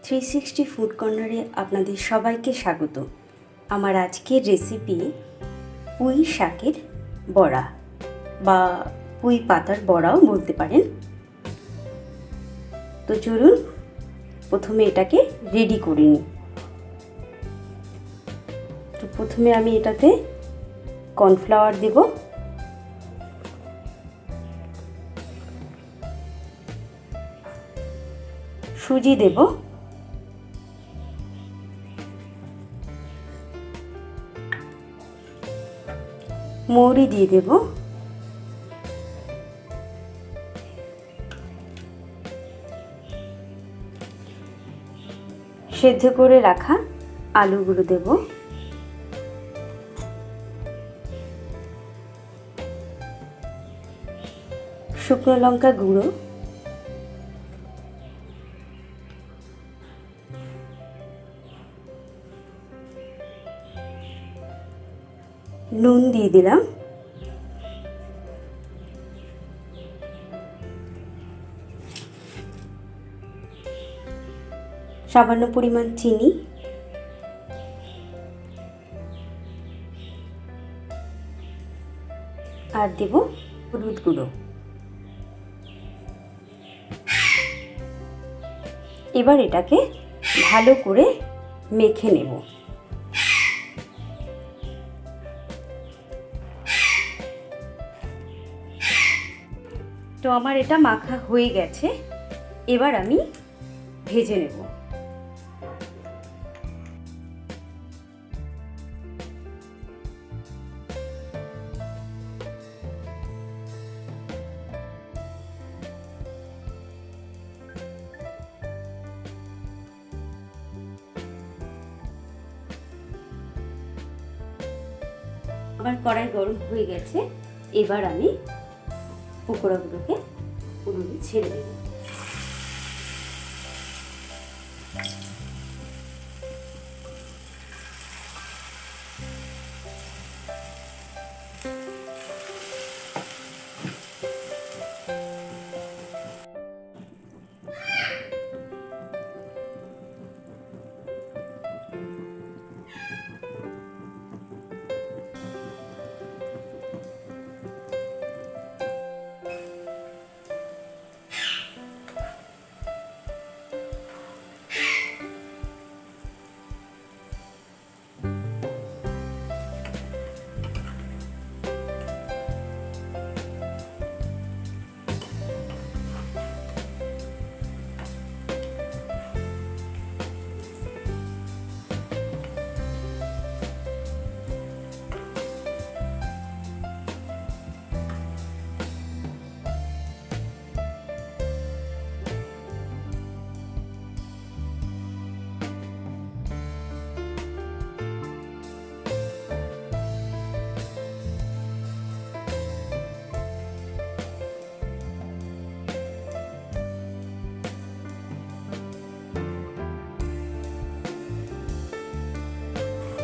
360 food কর্নারে আপনাদের সবাইকে স্বাগত। আমার আজকের রেসিপি পুঁই শাকের বড়া বা পুঁই পাতার বড়াও বলতে পারেন। তো চলুন প্রথমে এটাকে রেডি করে নিই। তো প্রথমে আমি এটাতে কর্নফ্লাওয়ার দেব, সুজি দেব, মৌরি দিয়ে দেব, সেদ্ধ করে রাখা আলুগুলো দেব, শুকনো লঙ্কা গুঁড়ো, নুন দিয়ে দিলাম, সামান্য পরিমাণ চিনি, আর দেব হলুদ গুঁড়ো। এবার এটাকে ভালো করে মেখে নেব। তো আমার এটা মাখা হয়ে গেছে, এবার আমি ভেজে নেব। আমার কড়াই গরম হয়ে গেছে, এবার আমি পকোড়াগুলোকে উনুনে ছেড়ে দেব।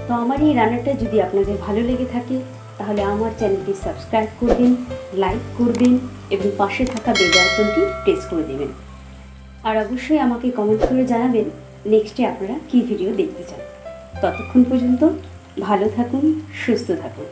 তো আমার এই রান্নাটা যদি আপনাদের ভালো লেগে থাকে তাহলে আমার চ্যানেলটি সাবস্ক্রাইব করবেন, লাইক করবেন এবং পাশে থাকা বেল আইকনটি প্রেস করে দেবেন। আর অবশ্যই আমাকে কমেন্ট করে জানাবেন নেক্সটে আপনারা কী ভিডিও দেখতে চান। ততক্ষণ পর্যন্ত ভালো থাকুন, সুস্থ থাকুন।